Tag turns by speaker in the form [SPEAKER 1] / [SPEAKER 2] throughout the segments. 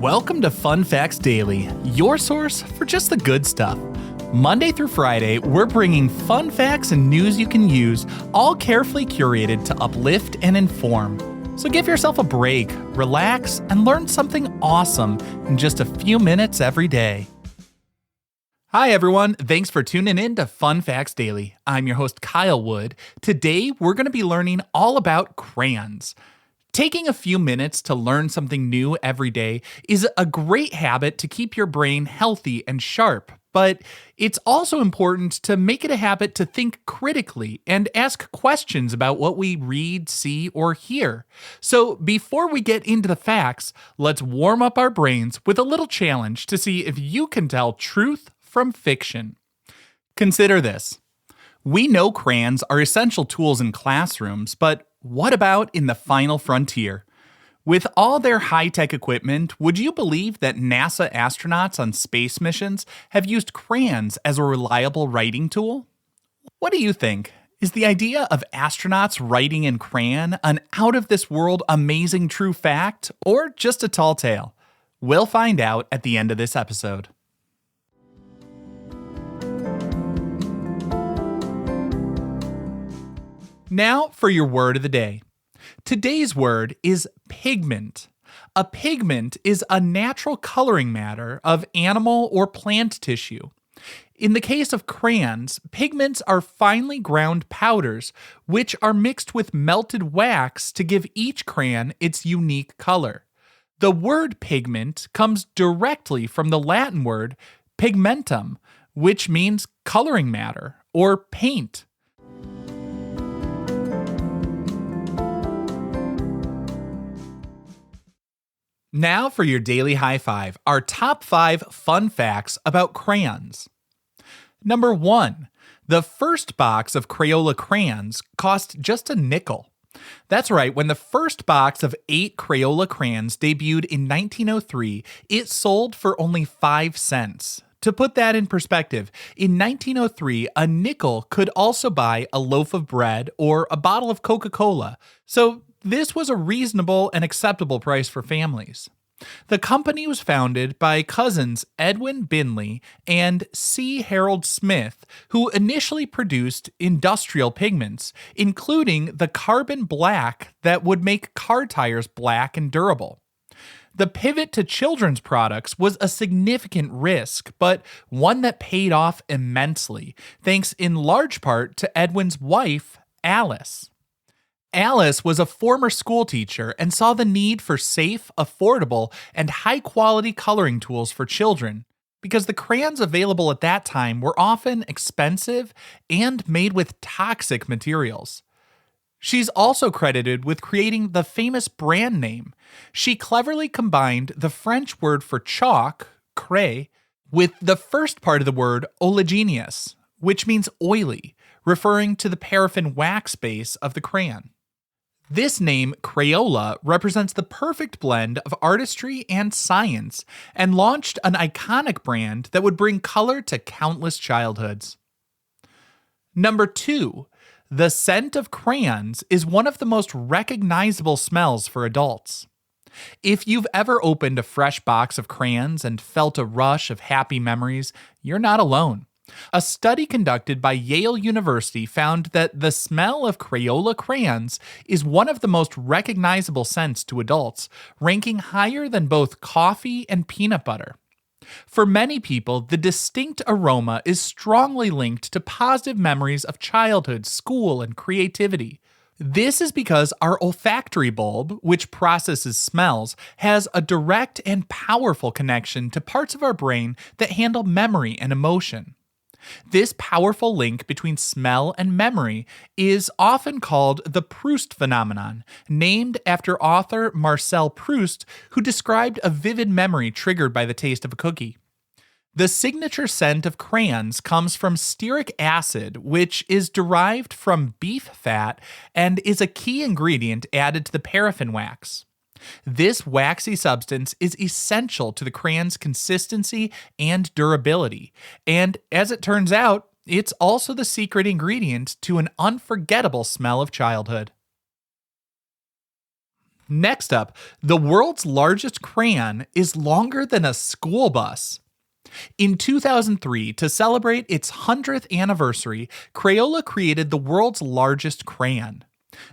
[SPEAKER 1] Welcome to Fun Facts Daily, your source for just the good stuff. Monday through Friday, we're bringing fun facts and news you can use, all carefully curated to uplift and inform. So give yourself a break, relax, and learn something awesome in just a few minutes every day. Hi everyone, thanks for tuning in to Fun Facts Daily. I'm your host Kyle Wood. Today, we're going to be learning all about crayons. Taking a few minutes to learn something new every day is a great habit to keep your brain healthy and sharp, but it's also important to make it a habit to think critically and ask questions about what we read, see, or hear. So before we get into the facts, let's warm up our brains with a little challenge to see if you can tell truth from fiction. Consider this. We know crayons are essential tools in classrooms, but what about in the final frontier? With all their high-tech equipment, would you believe that NASA astronauts on space missions have used crayons as a reliable writing tool? What do you think? Is the idea of astronauts writing in crayon an out-of-this-world amazing true fact, or just a tall tale? We'll find out at the end of this episode. Now for your word of the day. Today's word is pigment. A pigment is a natural coloring matter of animal or plant tissue. In the case of crayons, pigments are finely ground powders, which are mixed with melted wax to give each crayon its unique color. The word pigment comes directly from the Latin word pigmentum, which means coloring matter or paint. Now for your daily high five, our top 5 fun facts about crayons. Number 1, the first box of Crayola crayons cost just a nickel. That's right, when the first box of 8 Crayola crayons debuted in 1903, it sold for only 5 cents. To put that in perspective, in 1903, a nickel could also buy a loaf of bread or a bottle of Coca-Cola, so this was a reasonable and acceptable price for families. The company was founded by cousins Edwin Binley and C. Harold Smith, who initially produced industrial pigments, including the carbon black that would make car tires black and durable. The pivot to children's products was a significant risk, but one that paid off immensely, thanks in large part to Edwin's wife, Alice. Alice was a former schoolteacher and saw the need for safe, affordable, and high-quality coloring tools for children, because the crayons available at that time were often expensive and made with toxic materials. She's also credited with creating the famous brand name. She cleverly combined the French word for chalk, cray, with the first part of the word oleaginous, which means oily, referring to the paraffin wax base of the crayon. This name, Crayola, represents the perfect blend of artistry and science, and launched an iconic brand that would bring color to countless childhoods. Number 2, the scent of crayons is one of the most recognizable smells for adults. If you've ever opened a fresh box of crayons and felt a rush of happy memories, you're not alone. A study conducted by Yale University found that the smell of Crayola crayons is one of the most recognizable scents to adults, ranking higher than both coffee and peanut butter. For many people, the distinct aroma is strongly linked to positive memories of childhood, school, and creativity. This is because our olfactory bulb, which processes smells, has a direct and powerful connection to parts of our brain that handle memory and emotion. This powerful link between smell and memory is often called the Proust phenomenon, named after author Marcel Proust, who described a vivid memory triggered by the taste of a cookie. The signature scent of crayons comes from stearic acid, which is derived from beef fat and is a key ingredient added to the paraffin wax. This waxy substance is essential to the crayon's consistency and durability, and as it turns out, it's also the secret ingredient to an unforgettable smell of childhood. Next up, the world's largest crayon is longer than a school bus. In 2003, to celebrate its 100th anniversary, Crayola created the world's largest crayon.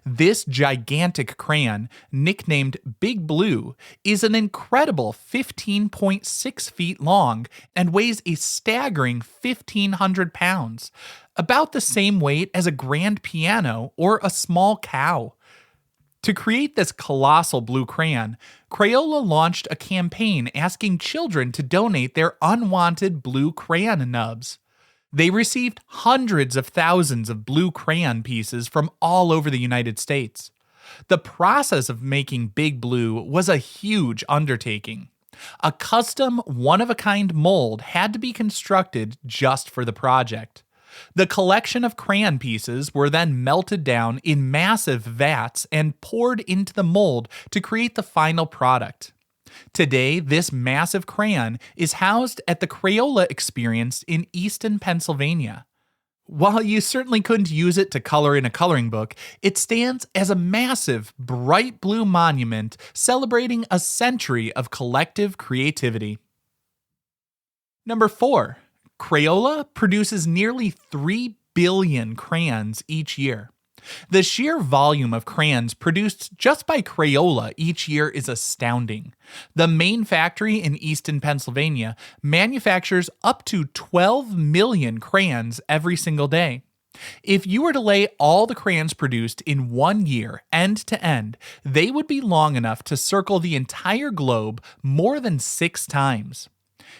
[SPEAKER 1] This gigantic crayon, nicknamed Big Blue, is an incredible 15.6 feet long and weighs a staggering 1,500 pounds, about the same weight as a grand piano or a small cow. To create this colossal blue crayon, Crayola launched a campaign asking children to donate their unwanted blue crayon nubs. They received hundreds of thousands of blue crayon pieces from all over the United States. The process of making Big Blue was a huge undertaking. A custom, one-of-a-kind mold had to be constructed just for the project. The collection of crayon pieces were then melted down in massive vats and poured into the mold to create the final product. Today, this massive crayon is housed at the Crayola Experience in Easton, Pennsylvania. While you certainly couldn't use it to color in a coloring book, it stands as a massive, bright blue monument celebrating a century of collective creativity. Number 4. Crayola produces nearly 3 billion crayons each year. The sheer volume of crayons produced just by Crayola each year is astounding. The main factory in Easton, Pennsylvania, manufactures up to 12 million crayons every single day. If you were to lay all the crayons produced in 1 year, end to end, they would be long enough to circle the entire globe more than 6 times.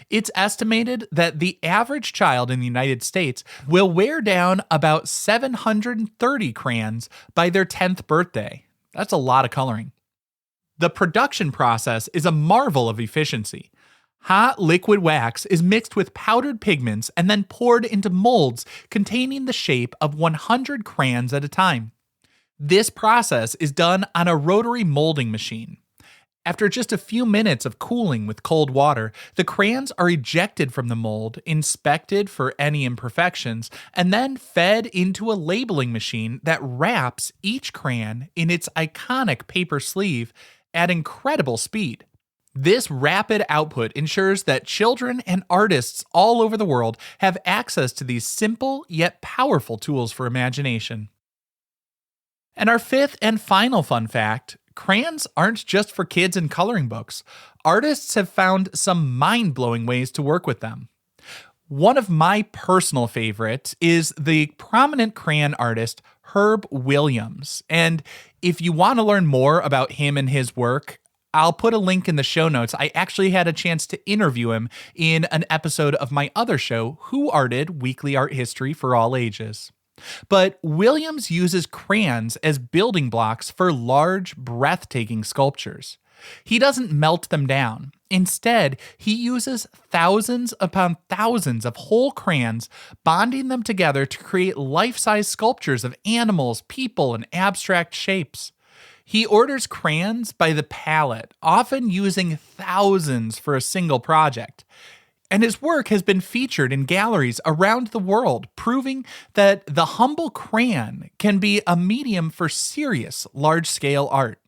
[SPEAKER 1] It's estimated that the average child in the United States will wear down about 730 crayons by their 10th birthday. That's a lot of coloring. The production process is a marvel of efficiency. Hot liquid wax is mixed with powdered pigments and then poured into molds containing the shape of 100 crayons at a time. This process is done on a rotary molding machine. After just a few minutes of cooling with cold water, the crayons are ejected from the mold, inspected for any imperfections, and then fed into a labeling machine that wraps each crayon in its iconic paper sleeve at incredible speed. This rapid output ensures that children and artists all over the world have access to these simple yet powerful tools for imagination. And our 5th and final fun fact: crayons aren't just for kids and coloring books. Artists have found some mind-blowing ways to work with them. One of my personal favorites is the prominent crayon artist Herb Williams. And if you want to learn more about him and his work, I'll put a link in the show notes. I actually had a chance to interview him in an episode of my other show, Who Arted? Weekly Art History for All Ages. But Williams uses crayons as building blocks for large, breathtaking sculptures. He doesn't melt them down. Instead, he uses thousands upon thousands of whole crayons, bonding them together to create life-size sculptures of animals, people, and abstract shapes. He orders crayons by the pallet, often using thousands for a single project. And his work has been featured in galleries around the world, proving that the humble crayon can be a medium for serious, large-scale art.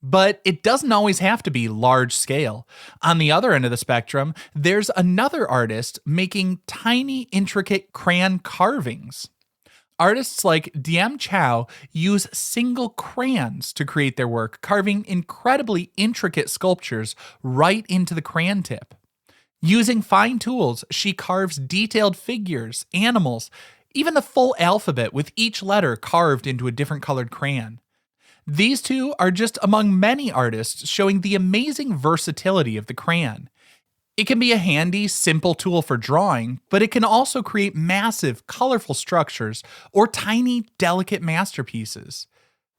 [SPEAKER 1] But it doesn't always have to be large-scale. On the other end of the spectrum, there's another artist making tiny, intricate crayon carvings. Artists like Diem Chow use single crayons to create their work, carving incredibly intricate sculptures right into the crayon tip. Using fine tools, she carves detailed figures, animals, even the full alphabet with each letter carved into a different colored crayon. These two are just among many artists showing the amazing versatility of the crayon. It can be a handy, simple tool for drawing, but it can also create massive, colorful structures or tiny, delicate masterpieces.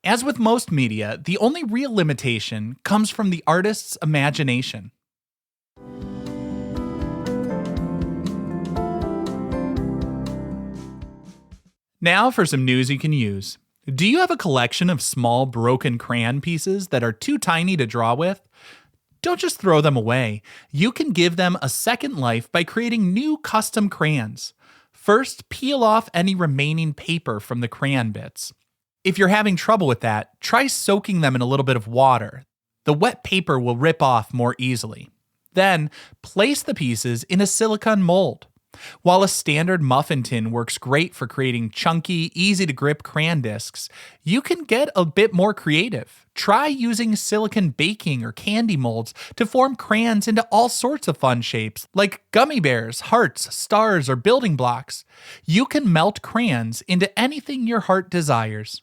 [SPEAKER 1] As with most media, the only real limitation comes from the artist's imagination. Now for some news you can use. Do you have a collection of small broken crayon pieces that are too tiny to draw with? Don't just throw them away. You can give them a second life by creating new custom crayons. First, peel off any remaining paper from the crayon bits. If you're having trouble with that, try soaking them in a little bit of water. The wet paper will rip off more easily. Then, place the pieces in a silicone mold. While a standard muffin tin works great for creating chunky, easy-to-grip crayon discs, you can get a bit more creative. Try using silicone baking or candy molds to form crayons into all sorts of fun shapes, like gummy bears, hearts, stars, or building blocks. You can melt crayons into anything your heart desires.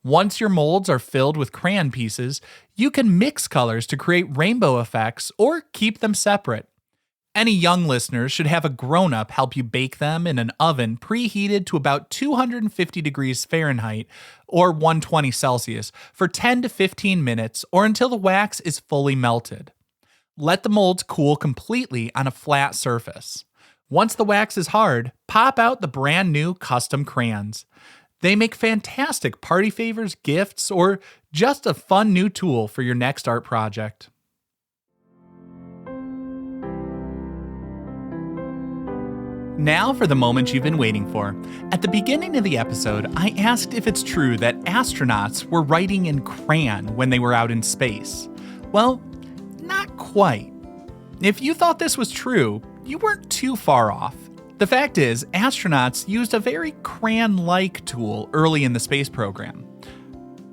[SPEAKER 1] Once your molds are filled with crayon pieces, you can mix colors to create rainbow effects or keep them separate. Any young listeners should have a grown-up help you bake them in an oven preheated to about 250 degrees Fahrenheit or 120 Celsius for 10 to 15 minutes or until the wax is fully melted. Let the molds cool completely on a flat surface. Once the wax is hard, pop out the brand new custom crayons. They make fantastic party favors, gifts, or just a fun new tool for your next art project. Now for the moment you've been waiting for. At the beginning of the episode, I asked if it's true that astronauts were writing in crayon when they were out in space. Well, not quite. If you thought this was true, you weren't too far off. The fact is, astronauts used a very crayon-like tool early in the space program.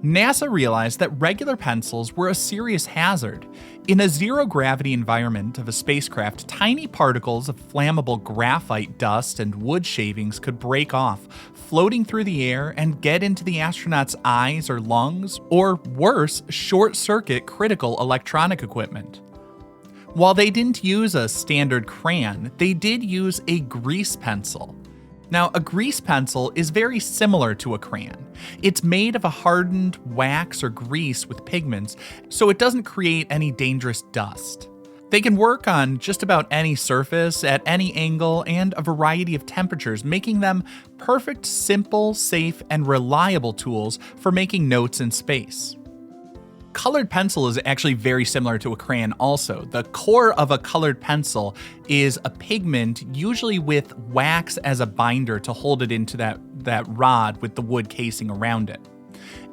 [SPEAKER 1] NASA realized that regular pencils were a serious hazard. In a zero-gravity environment of a spacecraft, tiny particles of flammable graphite dust and wood shavings could break off, floating through the air and get into the astronauts' eyes or lungs, or worse, short-circuit critical electronic equipment. While they didn't use a standard crayon, they did use a grease pencil. Now, a grease pencil is very similar to a crayon. It's made of a hardened wax or grease with pigments, so it doesn't create any dangerous dust. They can work on just about any surface, at any angle, and a variety of temperatures, making them perfect, simple, safe, and reliable tools for making notes in space. Colored pencil is actually very similar to a crayon also. The core of a colored pencil is a pigment, usually with wax as a binder to hold it into that rod with the wood casing around it.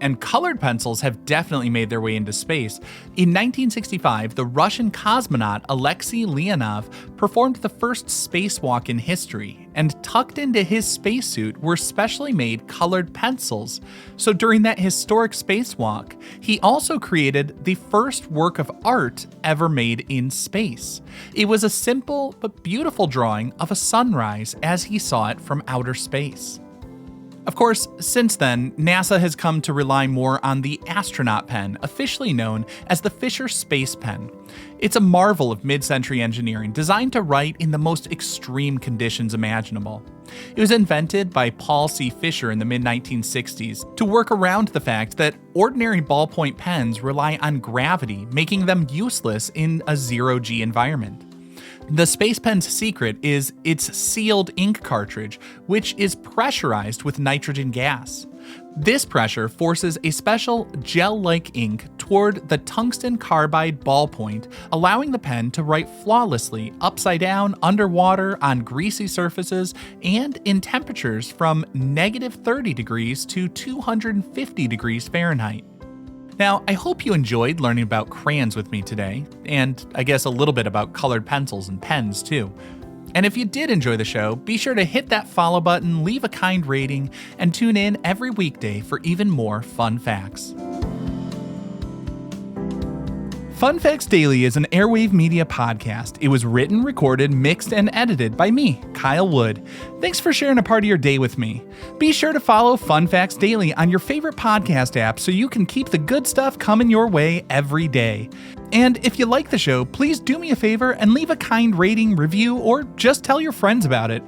[SPEAKER 1] And colored pencils have definitely made their way into space. In 1965, the Russian cosmonaut Alexei Leonov performed the first spacewalk in history, and tucked into his spacesuit were specially made colored pencils. So during that historic spacewalk, he also created the first work of art ever made in space. It was a simple but beautiful drawing of a sunrise as he saw it from outer space. Of course, since then, NASA has come to rely more on the astronaut pen, officially known as the Fisher Space Pen. It's a marvel of mid-century engineering designed to write in the most extreme conditions imaginable. It was invented by Paul C. Fisher in the mid-1960s to work around the fact that ordinary ballpoint pens rely on gravity, making them useless in a zero-G environment. The Space Pen's secret is its sealed ink cartridge, which is pressurized with nitrogen gas. This pressure forces a special gel-like ink toward the tungsten carbide ballpoint, allowing the pen to write flawlessly upside down, underwater, on greasy surfaces, and in temperatures from -30 degrees to 250 degrees Fahrenheit. Now, I hope you enjoyed learning about crayons with me today, and I guess a little bit about colored pencils and pens too. And if you did enjoy the show, be sure to hit that follow button, leave a kind rating, and tune in every weekday for even more fun facts. Fun Facts Daily is an Airwave Media podcast. It was written, recorded, mixed, and edited by me, Kyle Wood. Thanks for sharing a part of your day with me. Be sure to follow Fun Facts Daily on your favorite podcast app so you can keep the good stuff coming your way every day. And if you like the show, please do me a favor and leave a kind rating, review, or just tell your friends about it.